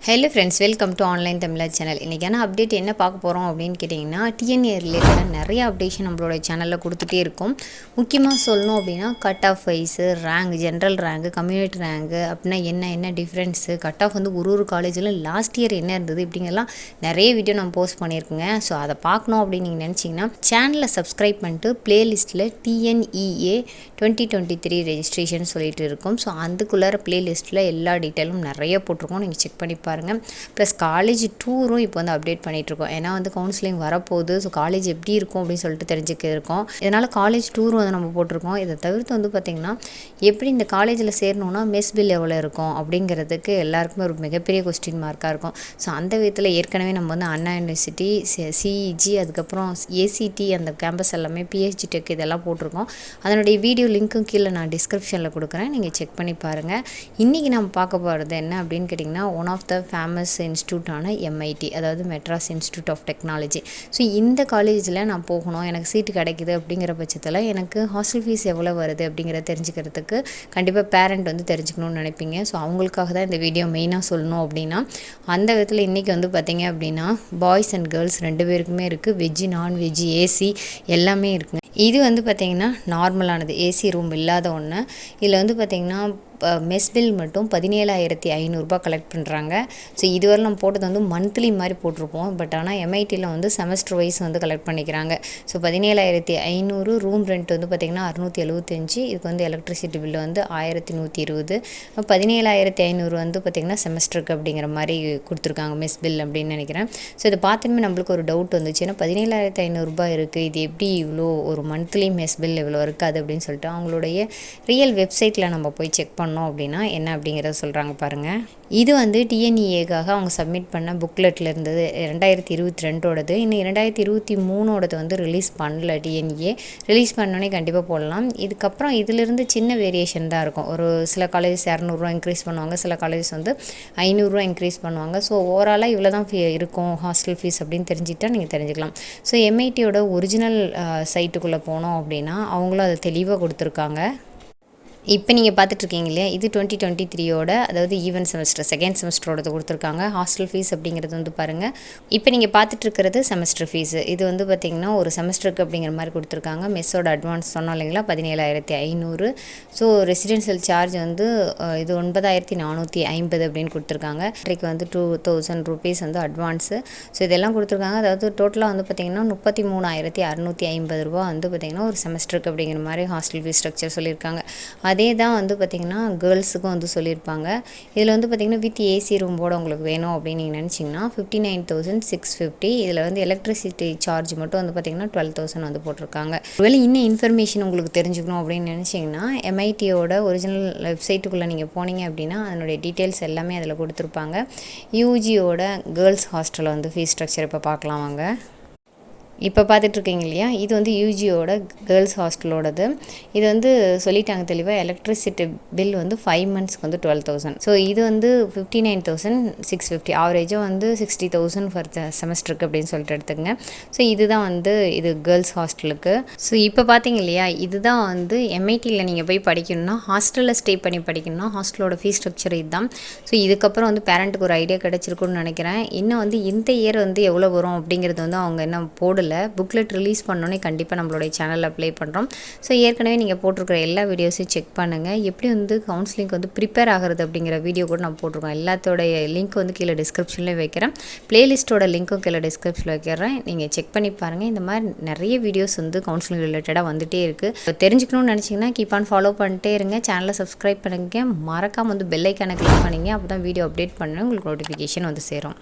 Hello friends, welcome to online தமிழர் channel. இன்றைக்கான update என்ன பார்க்க போகிறோம் அப்படின்னு கேட்டிங்கன்னா, டிஎன்ஏ ரிலேட்டடாக நிறைய அப்டேஷன் நம்மளோட சேனலில் கொடுத்துட்டே இருக்கும். முக்கியமாக சொல்லணும் அப்படின்னா cut off wise, rank, general rank, community rank அப்படின்னா என்ன டிஃப்ரென்ஸு, கட் ஆஃப் வந்து ஒரு காலேஜில் லாஸ்ட் இயர் என்ன இருந்தது இப்படிங்கெல்லாம் நிறைய வீடியோ நான் போஸ்ட் பண்ணியிருக்கேங்க. ஸோ அதை பார்க்கணும் அப்படின்னு நீங்கள் நினச்சிங்கன்னா சேனலை சப்ஸ்கிரைப் பண்ணிட்டு ப்ளேலிஸ்ட்டில் TNEA 2023 ரெஜிஸ்ட்ரேஷன் சொல்லிட்டு இருக்கும். ஸோ அதுக்குள்ளார ப்ளேலிஸ்ட்டில் எல்லா டீட்டெயிலும் நிறைய போட்டிருக்கோம், நீங்கள் செக் பண்ணி பாருங்கள். ப்ளஸ் காலேஜ் டூரும் இப்போ வந்து அப்டேட் பண்ணிகிட்ருக்கோம். ஏன்னா வந்து கவுன்சிலிங் வரப்போகுது. ஸோ காலேஜ் எப்படி இருக்கும் அப்படின்னு சொல்லிட்டு தெரிஞ்சுக்க இருக்கோம். இதனால் காலேஜ் டூரும் வந்து நம்ம போட்டிருக்கோம். இதை தவிர்த்து வந்து பார்த்திங்கன்னா எப்படி இந்த காலேஜில் சேரணுன்னா மெஸ் பில் எவ்வளோ இருக்கும் அப்படிங்கிறதுக்கு எல்லாருக்குமே ஒரு மிகப்பெரிய கொஸ்டின் மார்க்காக இருக்கும். ஸோ அந்த விதத்தில் ஏற்கனவே நம்ம வந்து அண்ணா யூனிவர்சிட்டி CEG அதுக்கப்புறம் ACT அந்த கேம்பஸ் எல்லாமே PSG Tech இதெல்லாம் போட்டிருக்கோம். அதனுடைய வீடியோ லிங்க்கும் கீழே நான் டிஸ்கிரிப்ஷனில் கொடுக்குறேன், நீங்கள் செக் பண்ணி பாருங்கள். இன்றைக்கி நம்ம பார்க்க போகிறது என்ன அப்படின்னு கேட்டிங்கன்னா, ஒன் ஆஃப் த ஃபேமஸ் இன்ஸ்டியூட்டான MIT, அதாவது Madras institute of technology. So இந்த காலேஜில் நான் போகணும், எனக்கு சீட்டு கிடைக்குது அப்படிங்கிற பட்சத்தில் எனக்கு ஹாஸ்டல் ஃபீஸ் எவ்வளோ வருது அப்படிங்கிறத தெரிஞ்சுக்கிறதுக்கு கண்டிப்பாக பேரண்ட் வந்து தெரிஞ்சுக்கணும்னு நினைப்பீங்க. ஸோ அவங்களுக்காக தான் இந்த வீடியோ மெயினாக சொல்லணும். அப்படின்னா அந்த விதத்தில் இன்றைக்கி வந்து பார்த்திங்க அப்படின்னா பாய்ஸ் அண்ட் கேர்ள்ஸ் ரெண்டு பேருக்குமே இருக்குது. வெஜ்ஜு, நான்வெஜ்ஜு, AC எல்லாமே இருக்குங்க. இது வந்து பார்த்திங்கன்னா நார்மலானது, AC ரூம் இல்லாத ஒன்று. இதில் வந்து பார்த்திங்கன்னா மெஸ் பில் மட்டும் 17,500 கலெக்ட் பண்ணுறாங்க. ஸோ இதுவரை நம்ம போட்டது வந்து மந்த்லி மாதிரி போட்டிருப்போம். பட் ஆனால் MITயில் வந்து செமஸ்டர் வைஸ் வந்து கலெக்ட் பண்ணிக்கிறாங்க. ஸோ 17,500, ரூம் ரெண்ட் வந்து பார்த்திங்கன்னா 675, இதுக்கு வந்து எலக்ட்ரிசிட்டி பில்லு வந்து 1120, 17,500 வந்து பார்த்திங்கன்னா செமஸ்டருக்கு அப்படிங்கிற மாதிரி கொடுத்துருக்காங்க மெஸ் பில் அப்படின்னு நினைக்கிறேன். ஸோ இதை பார்த்துமே நம்மளுக்கு ஒரு டவுட் வந்துச்சு, ஏன்னா 17,500 இருக்குது, இது எப்படி இவ்வளோ ஒரு மந்த்லி மெஸ் பில் இவ்வளோ இருக்காது அப்படின்னு சொல்லிட்டு அவங்களுடைய ரியல் வெப்சைட்டில் நம்ம போய் செக் பண்ணோம் அப்படின்னா என்ன அப்படிங்கிறத சொல்கிறாங்க பாருங்கள். இது வந்து TNEAக்காக அவங்க சப்மிட் பண்ண புக்லெட்டில் இருந்தது, 2022ஓடது. இன்னும் 2023ஓடது வந்து ரிலீஸ் பண்ணல. TNEA ரிலீஸ் பண்ணோன்னே கண்டிப்பாக போடலாம். இதுக்கப்புறம் இதிலிருந்து சின்ன வேரியேஷன் தான் இருக்கும். ஒரு சில காலேஜஸ் 200 இன்க்ரீஸ் பண்ணுவாங்க, சில காலேஜஸ் வந்து 500 இன்க்ரீஸ் பண்ணுவாங்க. ஸோ ஓவராலாக இவ்வளோ தான் இருக்கும் ஹாஸ்டல் ஃபீஸ் அப்படின்னு தெரிஞ்சுக்கிட்டால் நீங்கள் தெரிஞ்சுக்கலாம். ஸோ MITயோட ஒரிஜினல் சைட்டுக்குள்ளே போனோம் அப்படின்னா அவங்களும் அதை தெளிவாக கொடுத்துருக்காங்க. இப்போ நீங்கள் பார்த்துட்ருக்கீங்க இல்லையா, இது 2023ஓட, அதாவது ஈவன் செமஸ்டர் செகண்ட் செமஸ்டரோடது கொடுத்துருக்காங்க. ஹாஸ்டல் ஃபீஸ் அப்படிங்கிறது வந்து பாருங்கள். இப்போ நீங்கள் பார்த்துட்ருக்கிறது செமஸ்டர் ஃபீஸு. இது வந்து பார்த்திங்கன்னா ஒரு செமஸ்டருக்கு அப்படிங்கிற மாதிரி கொடுத்துருக்காங்க. மெஸ்ஸோட அட்வான்ஸ் சொன்னோம் இல்லைங்களா, 17,500. ஸோ ரெசிடென்ஷியல் சார்ஜ் வந்து இது 9,450 அப்படின்னு கொடுத்துருக்காங்க. இன்றைக்கு வந்து 2,000 rupees வந்து அட்வான்ஸு. ஸோ இதெல்லாம் கொடுத்துருக்காங்க. அதாவது டோட்டலாக வந்து பார்த்திங்கன்னா 33,650 ரூபா வந்து பார்த்திங்கன்னா ஒரு செமஸ்டருக்கு அப்படிங்கிற மாதிரி ஹாஸ்டல் ஃபீஸ் ஸ்ட்ரக்சர் சொல்லியிருக்காங்க. அதே தான் வந்து பார்த்திங்கன்னா கேர்ள்ஸுக்கும் வந்து சொல்லியிருப்பாங்க. இதில் வந்து பார்த்திங்கன்னா வித் AC ரூம்போட உங்களுக்கு வேணும் அப்படின்னு நீங்கள் நினச்சிங்கன்னா 59,650. இதில் வந்து எலக்ட்ரிசிட்டி சார்ஜ் மட்டும் வந்து பார்த்திங்கன்னா 12,000 வந்து போட்டிருக்காங்க. ஒருவேளை இன்னும் இன்ஃபர்மேஷன் உங்களுக்கு தெரிஞ்சுக்கணும் அப்படின்னு நினச்சிங்கன்னா MITயோட ஒரிஜினல் வெப்சைட்டுக்குள்ளே நீங்கள் போனீங்க அப்படின்னா அதனுடைய டீட்டெயில்ஸ் எல்லாமே அதில் கொடுத்துருப்பாங்க. UGயோட கேர்ள்ஸ் ஹாஸ்டலில் வந்து ஃபீஸ் ஸ்ட்ரக்சர் இப்போ பார்க்கலாம் வாங்க. இப்போ பார்த்துட்ருக்கீங்க இல்லையா, இது வந்து UGயோட கேர்ள்ஸ் ஹாஸ்டலோடது. இது வந்து சொல்லிட்டாங்க தெளிவாக, எலக்ட்ரிசிட்டி பில் வந்து 5 monthsக்கு வந்து 12,000. ஸோ இது வந்து 59,650, ஆவரேஜாக வந்து 60,000 ஃபார் செமஸ்டருக்கு அப்படின்னு சொல்லிட்டு எடுத்துக்கங்க. ஸோ இதுதான் வந்து இது கேர்ள்ஸ் ஹாஸ்டலுக்கு. ஸோ இப்போ பார்த்தீங்க இல்லையா, இதுதான் வந்து MITயில் நீங்கள் போய் படிக்கணும்னா, ஹாஸ்டலில் ஸ்டே பண்ணி படிக்கணும்னா ஹாஸ்டலோட ஃபீஸ் ஸ்ட்ரக்சர் இதுதான். ஸோ இதுக்கப்புறம் வந்து பேரண்ட்டுக்கு ஒரு ஐடியா கிடச்சிருக்குன்னு நினைக்கிறேன். இன்னும் வந்து இந்த இயர் வந்து எவ்வளோ வரும் அப்படிங்கிறது வந்து அவங்க என்ன போடல. புக்லெட் ரிலீஸ் பண்ணோன்னே கண்டிப்பாக நம்மளுடைய சேனலில் அப்ளை பண்ணுறோம். ஸோ ஏற்கனவே நீங்கள் போட்டிருக்கிற எல்லா வீடியோஸையும் செக் பண்ணுங்கள். எப்படி வந்து கவுன்சிலிங்க்கு வந்து ப்ரிப்பேர் ஆகிறது அப்படிங்கிற வீடியோ கூட நம்ம போட்டிருக்கோம். எல்லாத்தோடைய லிங்க் வந்து கீழே டிஸ்கிரிப்ஷன்லேயே வைக்கிறேன். ப்ளேலிஸ்ட்டோட லிங்க்கும் கீழே டிஸ்கிரிப்ஷனில் வைக்கிறேன், நீங்கள் செக் பண்ணி பாருங்கள். இந்த மாதிரி நிறைய வீடியோஸ் வந்து கவுன்சிலிங் ரிலேட்டடாக வந்துகிட்டே இருக்குது. தெரிஞ்சுக்கணும்னு நினச்சிங்கன்னா கீப் ஆன் ஃபாலோ பண்ணிட்டே இருங்க. சேனலை சப்ஸ்கிரைப் பண்ணுங்க, மறக்காமல் வந்து பெல் ஐக்கானை கிளிக் பண்ணிங்க. அப்போ தான் வீடியோ அப்டேட் பண்ணுங்கள், உங்களுக்கு நோட்டிஃபிகேஷன் வந்து சேரும்.